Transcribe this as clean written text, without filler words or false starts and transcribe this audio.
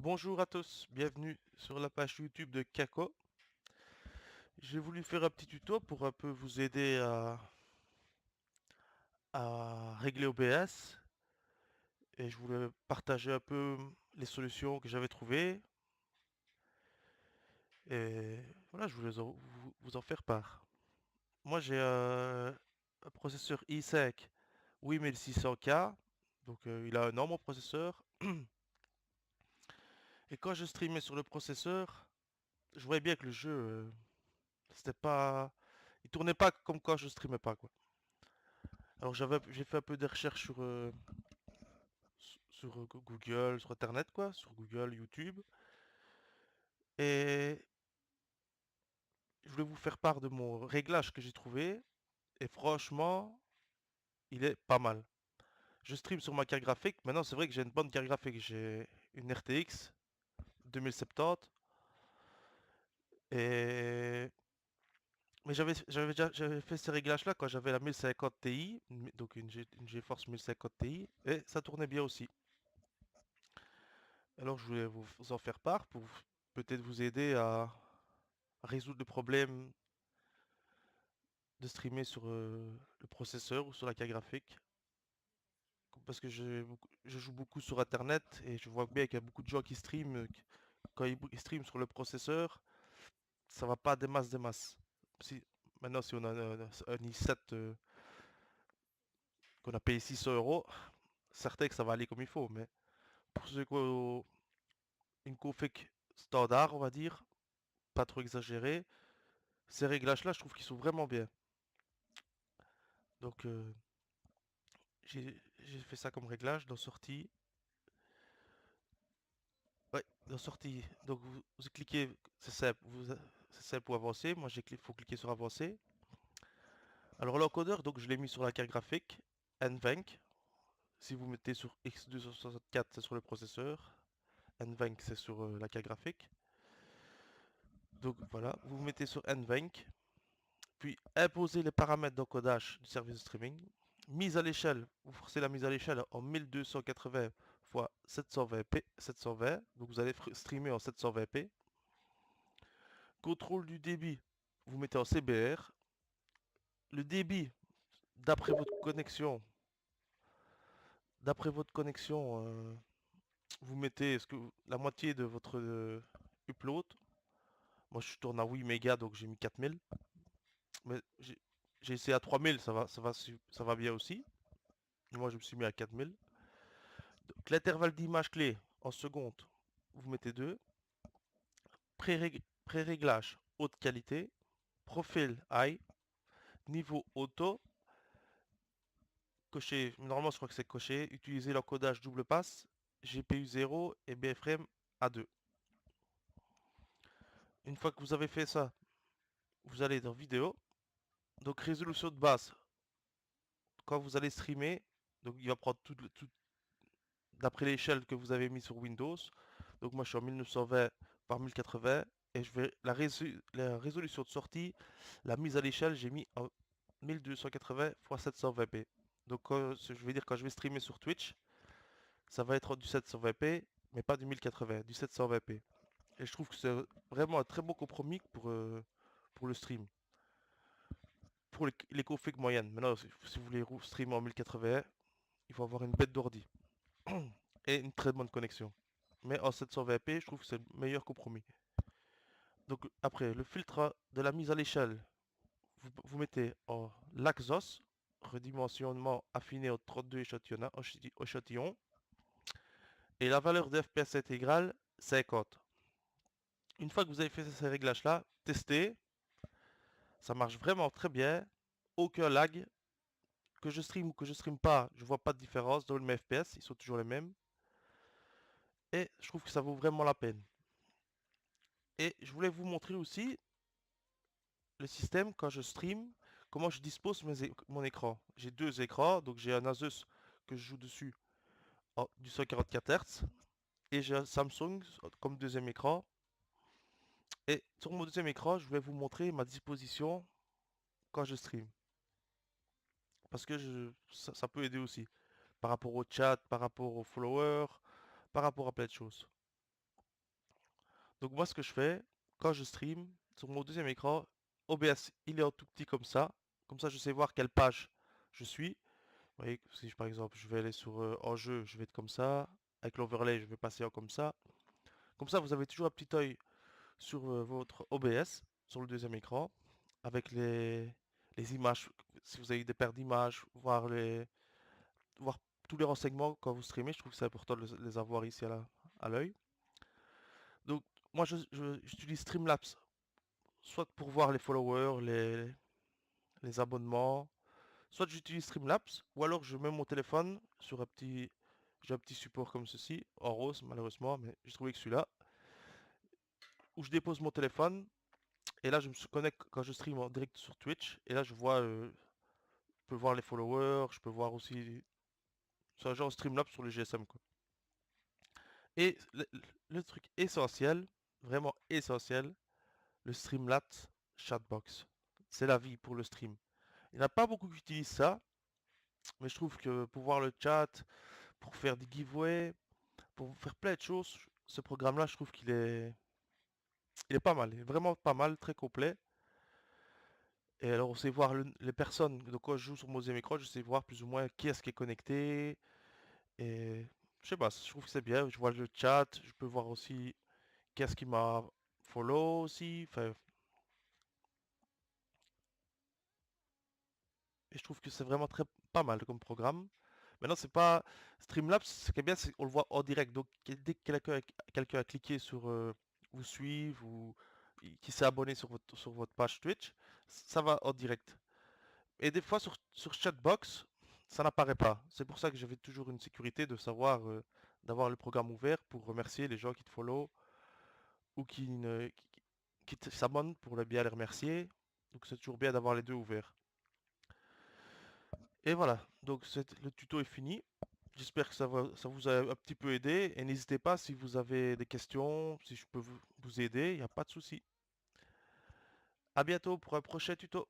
Bonjour à tous, bienvenue sur la page YouTube de Kako. J'ai voulu faire un petit tuto pour un peu vous aider à régler OBS et je voulais partager un peu les solutions que j'avais trouvées et voilà, je voulais vous en faire part. Moi j'ai un processeur i5 8600K, donc il a un énorme processeur et quand je streamais sur le processeur, je voyais bien que le jeu, c'était pas... Il tournait pas comme quand je streamais pas, quoi. Alors j'ai fait un peu des recherches sur Google, sur Internet quoi, sur Google, YouTube, et je voulais vous faire part de mon réglage que j'ai trouvé, et franchement, il est pas mal. Je stream sur ma carte graphique, maintenant c'est vrai que j'ai une bonne carte graphique, j'ai une RTX 2070, et... Mais j'avais fait ces réglages-là quand j'avais la 1050 Ti, donc une GeForce 1050 Ti, et ça tournait bien aussi. Alors je voulais vous en faire part pour peut-être vous aider à résoudre le problème de streamer sur le processeur ou sur la carte graphique. Parce que je joue beaucoup sur Internet et je vois bien qu'il y a beaucoup de gens qui streament. Quand ils streament sur le processeur, ça va pas des masses. Si, maintenant, si on a un i7 qu'on a payé 600 €, certain que ça va aller comme il faut. Mais pour ceux qui ont une config standard, on va dire, pas trop exagéré, ces réglages-là, je trouve qu'ils sont vraiment bien. Donc, j'ai fait ça comme réglage dans sortie. Ouais, dans sortie. Donc vous cliquez, c'est simple, c'est simple pour avancer. Moi faut cliquer sur avancer. Alors l'encodeur, donc je l'ai mis sur la carte graphique, NVENC. Si vous mettez sur X264, c'est sur le processeur. NVENC, c'est sur la carte graphique. Donc voilà, vous vous mettez sur NVENC, puis imposez les paramètres d'encodage du service de streaming. Mise à l'échelle, vous forcez la mise à l'échelle en 1280 x 720p, 720, donc vous allez streamer en 720p. Contrôle du débit, vous mettez en CBR. Le débit, d'après votre connexion, d'après votre connexion, vous mettez la moitié de votre upload. Moi, je tourne à 8 mégas, donc j'ai mis 4000. Mais j'ai essayé à 3000, ça va bien aussi. Moi, je me suis mis à 4000. Donc, l'intervalle d'image clé en secondes, vous mettez 2. Pré-réglage, haute qualité. Profil high. Niveau auto, cocher, normalement je crois que c'est coché, utiliser l'encodage double passe, GPU 0 et BFRAME A2. Une fois que vous avez fait ça, vous allez dans vidéo, donc résolution de base, quand vous allez streamer, donc il va prendre tout d'après l'échelle que vous avez mis sur Windows, donc moi je suis en 1920 par 1080, et je vais la résolution de sortie, la mise à l'échelle, j'ai mis en 1280 x 720p. Donc je vais dire quand je vais streamer sur Twitch, ça va être du 720p, mais pas du 1080, du 720p. Et je trouve que c'est vraiment un très bon compromis pour le stream. Pour les configs moyennes. Maintenant, si vous voulez streamer en 1080, il faut avoir une bête d'ordi. Et une très bonne connexion. Mais en 720p, je trouve que c'est le meilleur compromis. Donc après, le filtre de la mise à l'échelle, vous mettez en Laxos, redimensionnement affiné au 32 échantillons, et la valeur de FPS intégrale, 50. Une fois que vous avez fait ces réglages-là, testez. Ça marche vraiment très bien. Aucun lag. Que je stream ou que je stream pas, je vois pas de différence dans mes FPS. Ils sont toujours les mêmes. Et je trouve que ça vaut vraiment la peine. Et je voulais vous montrer aussi le système quand je stream, comment je dispose mon écran. J'ai deux écrans. Donc j'ai un Asus que je joue dessus du 144 Hz. Et j'ai un Samsung comme deuxième écran. Et sur mon deuxième écran, je vais vous montrer ma disposition quand je stream. Parce que ça peut aider aussi. Par rapport au chat, par rapport aux followers, par rapport à plein de choses. Donc moi ce que je fais, quand je stream, sur mon deuxième écran, OBS il est en tout petit comme ça je sais voir quelle page je suis. Vous voyez, si par exemple je vais aller sur en jeu, je vais être comme ça, avec l'overlay je vais passer en comme ça. Comme ça vous avez toujours un petit œil sur votre OBS, sur le deuxième écran, avec les images, si vous avez des paires d'images, voir tous les renseignements quand vous streamez, je trouve que c'est important de les avoir ici à l'œil. Donc moi j'utilise Streamlabs soit pour voir les followers, les abonnements, soit j'utilise Streamlabs, ou alors je mets mon téléphone sur j'ai un petit support comme ceci, en rose malheureusement, mais j'ai trouvé que celui-là, où je dépose mon téléphone, et là je me connecte quand je stream en direct sur Twitch, et là je peux voir les followers, je peux voir aussi, c'est un genre Streamlabs sur le GSM quoi. Et le truc essentiel, vraiment essentiel, le Streamlabs Chatbox. C'est la vie pour le stream. Il n'y en a pas beaucoup qui utilisent ça, mais je trouve que pour voir le chat, pour faire des giveaways, pour faire plein de choses, ce programme-là, je trouve il est pas mal. Il est vraiment pas mal, très complet. Et alors, on sait voir les personnes. Donc, quand je joue sur mon deuxième écran, je sais voir plus ou moins qui est-ce qui est connecté. Et je sais pas, je trouve que c'est bien. Je vois le chat, je peux voir aussi qui est-ce qui m'a follow aussi. Enfin, et je trouve que c'est vraiment très pas mal comme programme. Maintenant, c'est pas Streamlabs, ce qui est bien, c'est qu'on le voit en direct. Donc, dès que quelqu'un a cliqué sur vous suivre ou qui s'est abonné sur votre page Twitch, ça va en direct. Et des fois, sur Chatbox, ça n'apparaît pas. C'est pour ça que j'avais toujours une sécurité de savoir, d'avoir le programme ouvert pour remercier les gens qui te follow ou qui s'abonnent pour bien les remercier. Donc, c'est toujours bien d'avoir les deux ouverts. Et voilà, donc le tuto est fini. J'espère que ça vous a un petit peu aidé. Et n'hésitez pas si vous avez des questions, si je peux vous aider, il n'y a pas de souci. À bientôt pour un prochain tuto.